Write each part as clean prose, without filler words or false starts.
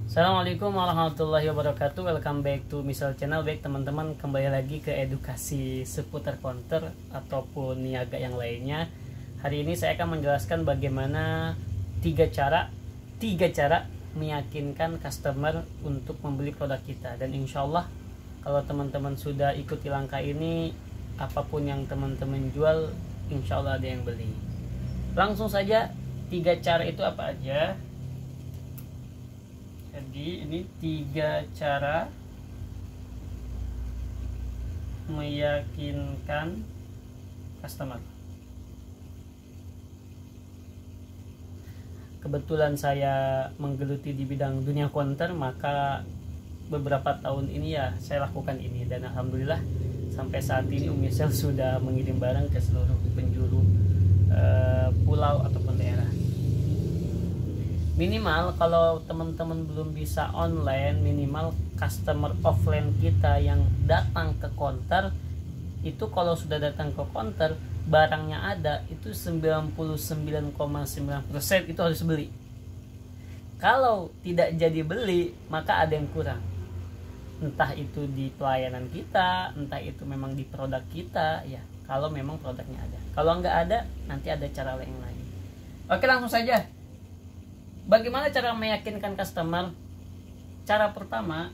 Assalamualaikum warahmatullahi wabarakatuh. Welcome back to Misal Channel. Baik teman-teman, kembali lagi ke edukasi seputar counter ataupun niaga yang lainnya. Hari ini saya akan menjelaskan bagaimana tiga cara meyakinkan customer untuk membeli produk kita. Dan insya Allah kalau teman-teman sudah ikuti langkah ini, apapun yang teman-teman jual, insya Allah ada yang beli. Langsung saja, tiga cara itu apa aja? Jadi ini tiga cara meyakinkan customer. Kebetulan saya menggeluti di bidang dunia counter, maka beberapa tahun ini ya saya lakukan ini, dan alhamdulillah sampai saat ini Umisel sudah mengirim barang ke seluruh penjuru pulau ataupun daerah. Minimal kalau teman-teman belum bisa online, minimal customer offline kita yang datang ke counter itu, kalau sudah datang ke counter barangnya ada, itu 99,9% itu harus beli. Kalau tidak jadi beli, maka ada yang kurang. Entah itu di pelayanan kita, entah itu memang di produk kita, ya. Kalau memang produknya ada. Kalau nggak ada, nanti ada cara yang lain. Oke, langsung saja. Bagaimana cara meyakinkan customer? Cara pertama,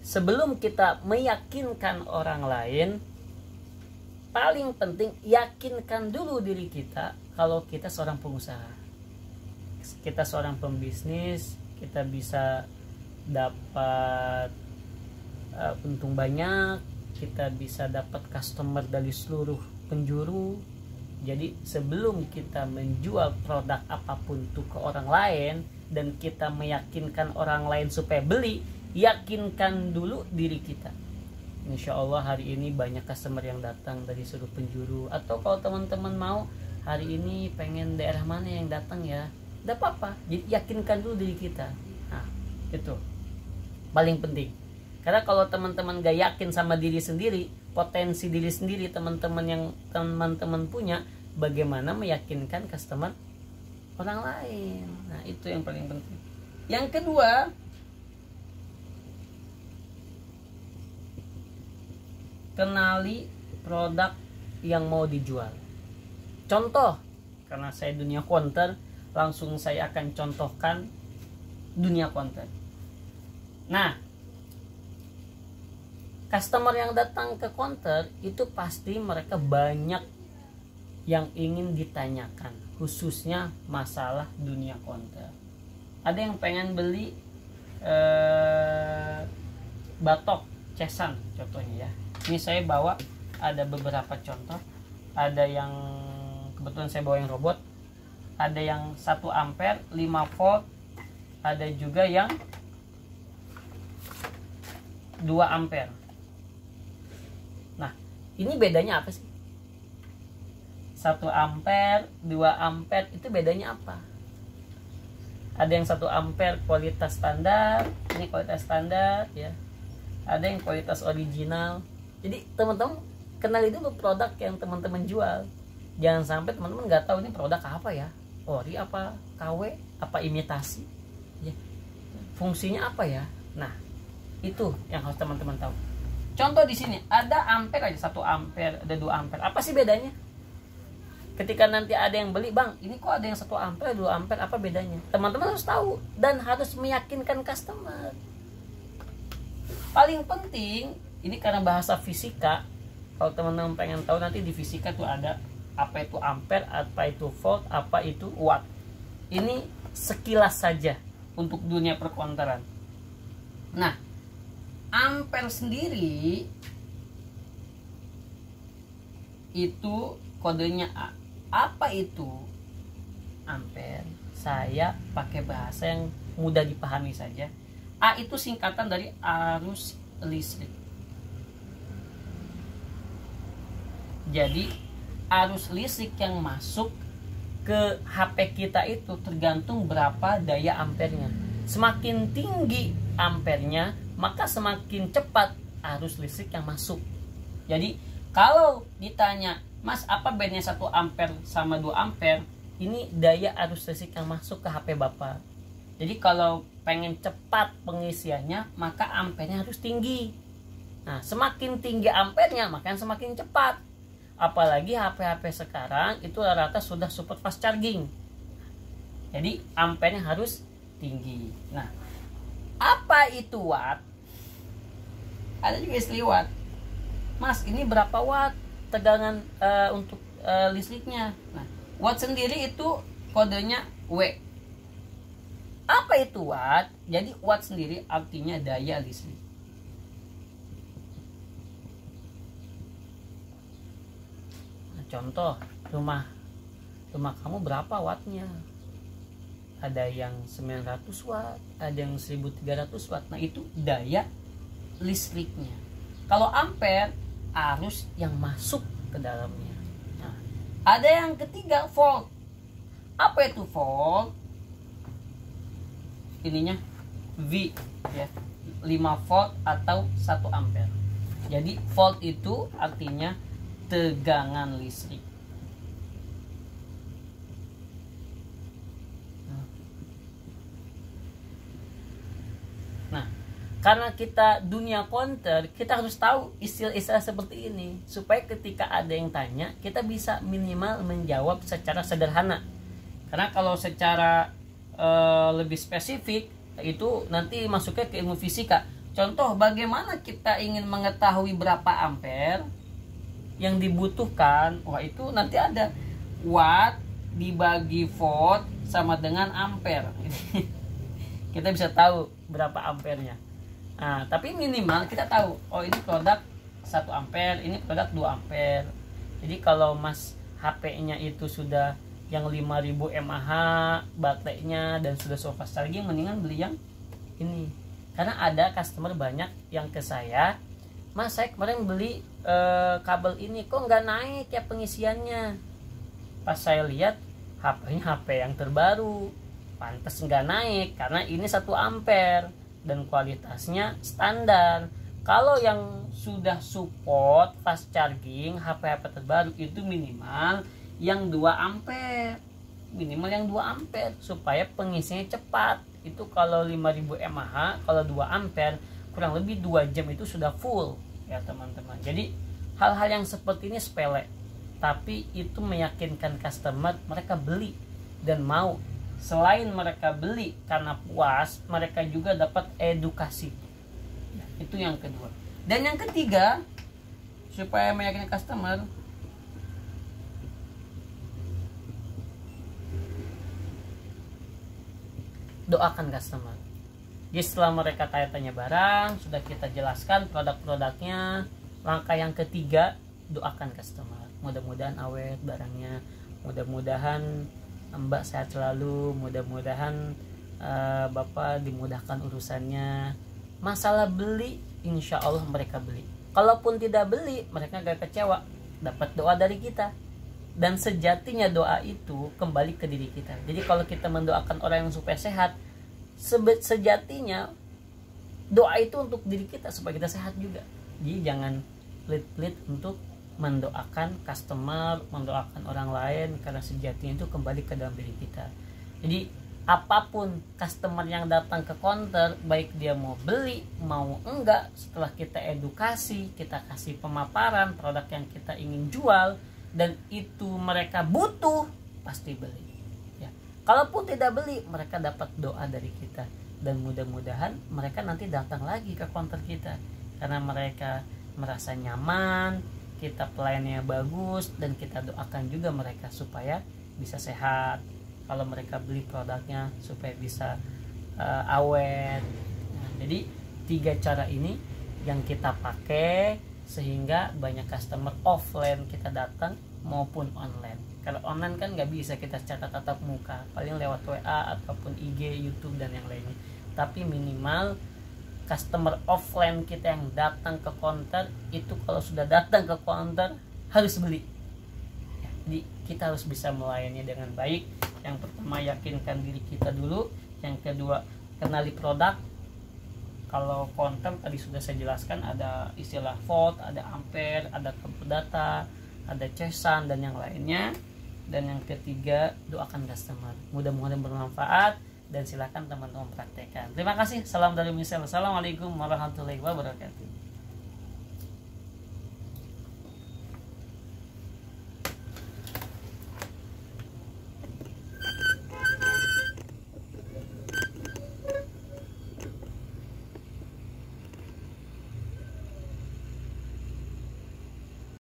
sebelum kita meyakinkan orang lain, paling penting yakinkan dulu diri kita kalau kita seorang pengusaha, kita seorang pembisnis, kita bisa dapat untung banyak, kita bisa dapat customer dari seluruh penjuru. Jadi sebelum kita menjual produk apapun itu ke orang lain dan kita meyakinkan orang lain supaya beli, yakinkan dulu diri kita. Insya Allah hari ini banyak customer yang datang dari seluruh penjuru. Atau kalau teman-teman mau, hari ini pengen daerah mana yang datang ya, tidak apa-apa. Jadi yakinkan dulu diri kita. Nah, itu paling penting. Karena kalau teman-teman gak yakin sama diri sendiri, potensi diri sendiri teman-teman yang teman-teman punya, bagaimana meyakinkan customer orang lain? Nah, itu yang paling penting. Yang kedua, kenali produk yang mau dijual. Contoh, karena saya dunia counter, langsung saya akan contohkan dunia counter. Nah, customer yang datang ke counter itu pasti mereka banyak yang ingin ditanyakan, khususnya masalah dunia counter. Ada yang pengen beli batok cesan contohnya ya. Ini saya bawa ada beberapa contoh. Ada yang kebetulan saya bawa yang robot, ada yang 1 ampere 5 volt, ada juga yang 2 ampere. Nah, ini bedanya apa sih? 1 ampere, 2 ampere itu bedanya apa? Ada yang 1 ampere kualitas standar, ini kualitas standar ya. Ada yang kualitas original. Jadi teman-teman kenali dulu produk yang teman-teman jual. Jangan sampai teman-teman nggak tahu ini produk apa ya, ori apa, KW apa, imitasi ya. Fungsinya apa ya? Nah, itu yang harus teman-teman tahu. Contoh di sini ada ampere aja, 1 ampere, ada 2 ampere. Apa sih bedanya? Ketika nanti ada yang beli, "Bang, ini kok ada yang 1 ampere, 2 ampere, apa bedanya?" Teman-teman harus tahu dan harus meyakinkan customer. Paling penting, ini karena bahasa fisika. Kalau teman-teman pengen tahu, nanti di fisika tuh ada apa itu ampere, apa itu volt, apa itu watt. Ini sekilas saja untuk dunia perkonteran. Nah, ampere sendiri itu kodenya A. Apa itu ampere? Saya pakai bahasa yang mudah dipahami saja. A itu singkatan dari arus listrik. Jadi arus listrik yang masuk ke HP kita itu tergantung berapa daya ampernya. Semakin tinggi ampernya, maka semakin cepat arus listrik yang masuk. Jadi kalau ditanya Mas, apa bedanya 1 ampere sama 2 ampere? Ini daya arus listrik yang masuk ke HP Bapak. Jadi kalau pengen cepat pengisiannya, maka ampernya harus tinggi. Nah, semakin tinggi ampernya, maka semakin cepat. Apalagi HP-HP sekarang itu rata-rata sudah support fast charging. Jadi ampernya harus tinggi. Nah, apa itu watt? Ada juga istilah watt. Mas, ini berapa watt tegangan untuk listriknya? Nah, watt sendiri itu kodenya W. Apa itu watt? Jadi watt sendiri artinya daya listrik. Nah, contoh rumah kamu berapa wattnya? Ada yang 900 watt, ada yang 1300 watt. Nah, itu daya listriknya. Kalau ampere, arus yang masuk ke dalamnya. Nah, ada yang ketiga, volt. Apa itu volt? Ininya V ya, 5 volt atau 1 ampere. Jadi volt itu artinya tegangan listrik. Nah, karena kita dunia konter, kita harus tahu istilah-istilah seperti ini supaya ketika ada yang tanya, kita bisa minimal menjawab secara sederhana. Karena kalau secara lebih spesifik itu nanti masuknya ke ilmu fisika. Contoh, bagaimana kita ingin mengetahui berapa ampere yang dibutuhkan? Wah, itu nanti ada watt dibagi volt sama dengan ampere. Kita bisa tahu berapa ampernya. Nah, tapi minimal kita tahu, oh ini produk 1 ampere, ini produk 2 ampere. Jadi kalau Mas HP-nya itu sudah yang 5000 mAh baterainya dan sudah so fast charging, mendingan beli yang ini. Karena ada customer banyak yang ke saya, Mas, saya kemarin beli kabel ini kok nggak naik ya pengisiannya. Pas saya lihat HP-nya HP yang terbaru, pantas nggak naik karena ini 1 ampere dan kualitasnya standar. Kalau yang sudah support fast charging HP-HP terbaru itu minimal yang 2 ampere, minimal yang 2 ampere supaya pengisiannya cepat. Itu kalau 5000 mAh, kalau 2 ampere kurang lebih 2 jam itu sudah full ya teman-teman. Jadi hal-hal yang seperti ini sepele, tapi itu meyakinkan customer, mereka beli dan mau. Selain mereka beli karena puas, mereka juga dapat edukasi. Itu yang kedua. Dan yang ketiga, supaya meyakinkan customer, doakan customer. Jadi setelah mereka tanya-tanya barang, sudah kita jelaskan produk-produknya, langkah yang ketiga, doakan customer. Mudah-mudahan awet barangnya, mudah-mudahan Mbak sehat selalu, mudah-mudahan Bapak dimudahkan urusannya. Masalah beli, insya Allah mereka beli. Kalaupun tidak beli, mereka gak kecewa, dapat doa dari kita. Dan sejatinya doa itu kembali ke diri kita. Jadi kalau kita mendoakan orang yang supaya sehat, sejatinya doa itu untuk diri kita supaya kita sehat juga. Jadi jangan pelit-pelit untuk mendoakan customer, mendoakan orang lain, karena sejatinya itu kembali ke dalam diri kita. Jadi apapun customer yang datang ke counter, baik dia mau beli mau enggak, setelah kita edukasi, kita kasih pemaparan produk yang kita ingin jual dan itu mereka butuh, pasti beli ya. Kalaupun tidak beli, mereka dapat doa dari kita dan mudah-mudahan mereka nanti datang lagi ke counter kita karena mereka merasa nyaman, kita pelayannya bagus, dan kita doakan juga mereka supaya bisa sehat. Kalau mereka beli produknya supaya bisa awet. Nah, jadi 3 cara ini yang kita pakai sehingga banyak customer offline kita datang maupun online. Kalau online kan nggak bisa kita catat tatap muka, paling lewat WA ataupun IG, YouTube dan yang lainnya. Tapi minimal customer offline kita yang datang ke counter itu kalau sudah datang ke counter harus beli. Jadi kita harus bisa melayani dengan baik. Yang pertama, yakinkan diri kita dulu. Yang kedua, kenali produk. Kalau counter tadi sudah saya jelaskan, ada istilah volt, ada ampere, ada kabel data, ada cesan dan yang lainnya. Dan yang ketiga, doakan customer. Mudah-mudahan bermanfaat dan silakan teman-teman praktekkan. Terima kasih. Salam dari Michelle. Assalamualaikum warahmatullahi wabarakatuh.